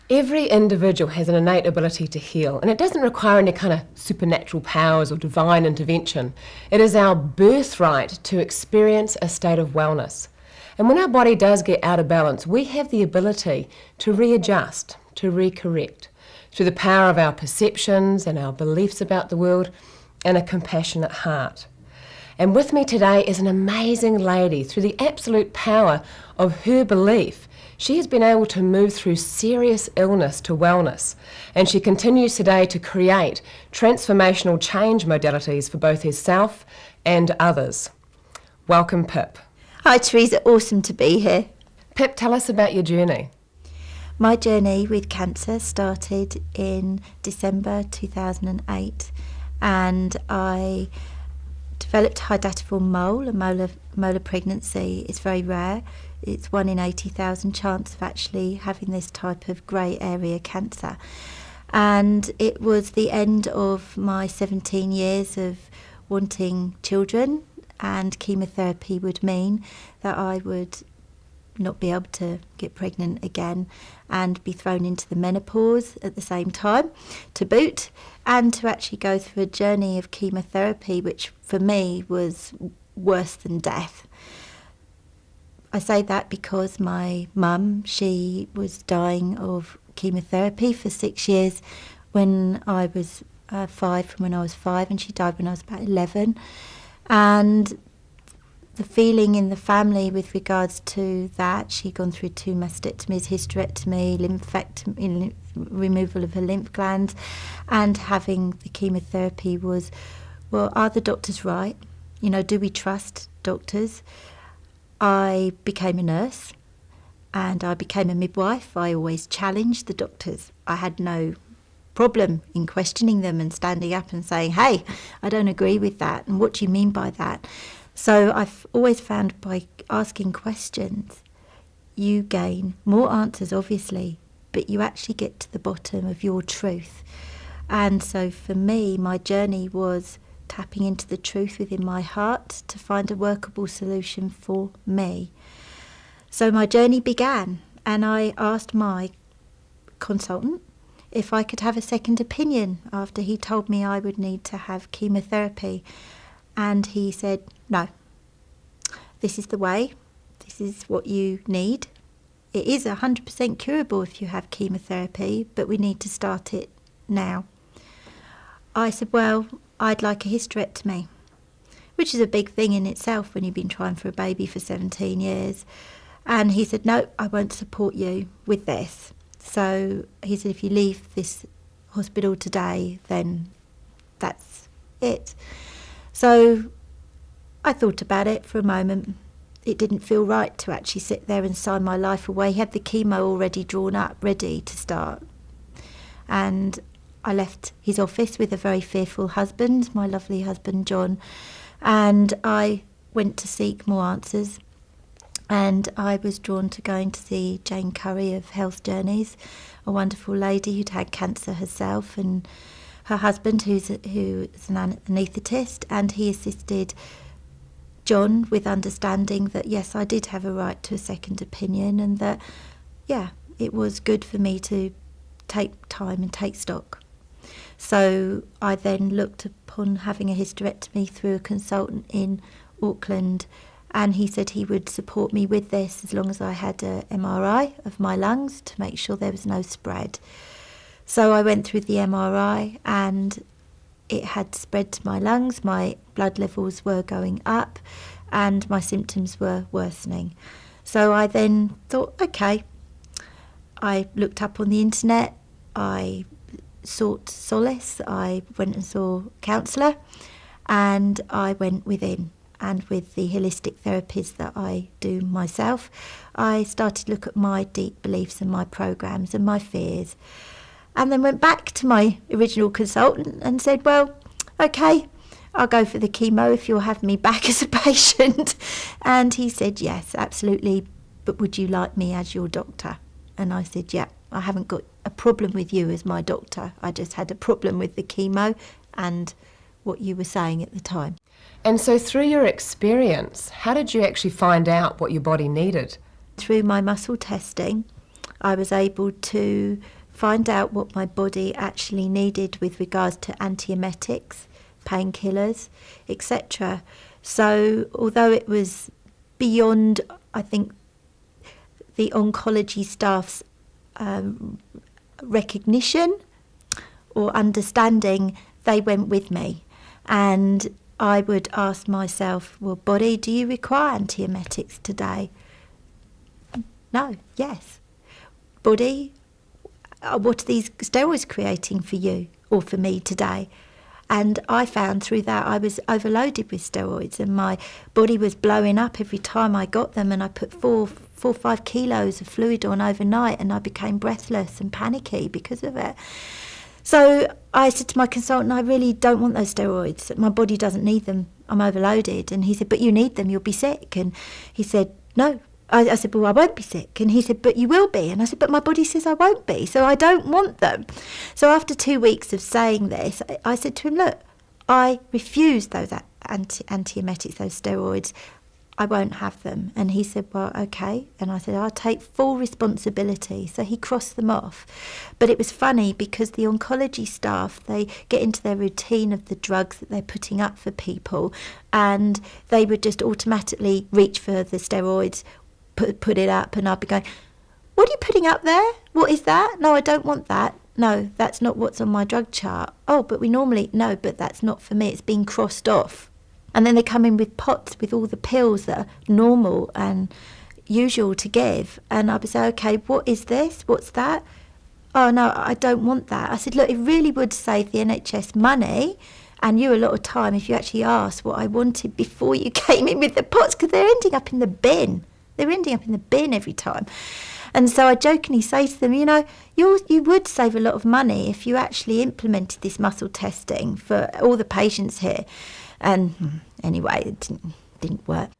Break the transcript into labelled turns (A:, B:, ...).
A: Every individual has an innate ability to heal, and it doesn't require any kind of supernatural powers or divine intervention. It is our birthright to experience a state of wellness. And when our body does get out of balance, we have the ability to readjust, to recorrect, through the power of our perceptions and our beliefs about the world and a compassionate heart. And with me today is an amazing lady. Through the absolute power of her belief, she has been able to move through serious illness to wellness, and she continues today to create transformational change modalities for both herself and others. Welcome, Pip.
B: Hi Teresa, awesome to be here.
A: Pip, tell us about your journey.
B: My journey with cancer started in December 2008, and I developed hydatiform mole. A molar pregnancy is very rare. It's 1 in 80,000 chance of actually having this type of grey area cancer. And it was the end of my 17 years of wanting children, and chemotherapy would mean that I would not be able to get pregnant again and be thrown into the menopause at the same time to boot, and to actually go through a journey of chemotherapy which for me was worse than death. I say that because my mum, she was dying of chemotherapy for 6 years when I was from when I was 5, and she died when I was about 11. And the feeling in the family with regards to that, she'd gone through 2 mastectomies, hysterectomy, lymphaectomy, removal of her lymph glands, and having the chemotherapy was, well, are the doctors right? You know, do we trust doctors? I became a nurse and I became a midwife. I always challenged the doctors. I had no problem in questioning them and standing up and saying, hey, I don't agree with that, and what do you mean by that? So I've always found by asking questions, you gain more answers, obviously, but you actually get to the bottom of your truth. And so for me, my journey was tapping into the truth within my heart to find a workable solution for me. So my journey began, and I asked my consultant if I could have a second opinion after he told me I would need to have chemotherapy. And he said, no, this is the way, this is what you need. It is 100% curable if you have chemotherapy, but we need to start it now. I said, well, I'd like a hysterectomy, which is a big thing in itself when you've been trying for a baby for 17 years. And he said, no, I won't support you with this. So he said, if you leave this hospital today, then that's it. So I thought about it for a moment. It didn't feel right to actually sit there and sign my life away. He had the chemo already drawn up, ready to start. And I left his office with a very fearful husband, my lovely husband, John, and I went to seek more answers. And I was drawn to going to see Jane Curry of Health Journeys, a wonderful lady who'd had cancer herself, and her husband, who's an anaesthetist, and he assisted John with understanding that, yes, I did have a right to a second opinion, and that, yeah, it was good for me to take time and take stock. So I then looked upon having a hysterectomy through a consultant in Auckland, and he said he would support me with this as long as I had an MRI of my lungs to make sure there was no spread. So I went through the MRI, and it had spread to my lungs, my blood levels were going up, and my symptoms were worsening. So I then thought, okay, I looked up on the internet, I sought solace, I went and saw a counsellor, and I went within. And with the holistic therapies that I do myself, I started to look at my deep beliefs and my programs and my fears. And then went back to my original consultant and said, well, okay, I'll go for the chemo if you'll have me back as a patient. And he said, yes, absolutely, but would you like me as your doctor? And I said, yeah, I haven't got a problem with you as my doctor. I just had a problem with the chemo and what you were saying at the time.
A: And so through your experience, how did you actually find out what your body needed?
B: Through my muscle testing, I was able to find out what my body actually needed with regards to antiemetics, painkillers, etc. So although it was beyond, I think, the oncology staff's recognition or understanding, they went with me. And I would ask myself, well, body, do you require antiemetics today? No, yes. Body, what are these steroids creating for you or for me today? And I found through that I was overloaded with steroids, and my body was blowing up every time I got them, and I put 4 or 5 kilos of fluid on overnight, and I became breathless and panicky because of it. So I said to my consultant, I really don't want those steroids. My body doesn't need them. I'm overloaded. And he said, but you need them, you'll be sick. And he said, no. I said, well, I won't be sick. And he said, but you will be. And I said, but my body says I won't be, so I don't want them. So after 2 weeks of saying this, I said to him, look, I refuse those antiemetics, those steroids. I won't have them. And he said, well, okay. And I said, I'll take full responsibility. So he crossed them off. But it was funny because the oncology staff, they get into their routine of the drugs that they're putting up for people, and they would just automatically reach for the steroids, put it up, and I'd be going, what are you putting up there? What is that? No, I don't want that. No, that's not what's on my drug chart. Oh, but we normally, no, but that's not for me. It's being crossed off. And then they come in with pots with all the pills that are normal and usual to give. And I would say, okay, what is this? What's that? Oh, no, I don't want that. I said, look, it really would save the NHS money and you a lot of time if you actually asked what I wanted before you came in with the pots, because they're ending up in the bin. They're ending up in the bin every time. And so I jokingly say to them, you know, you would save a lot of money if you actually implemented this muscle testing for all the patients here. And anyway, it didn't work.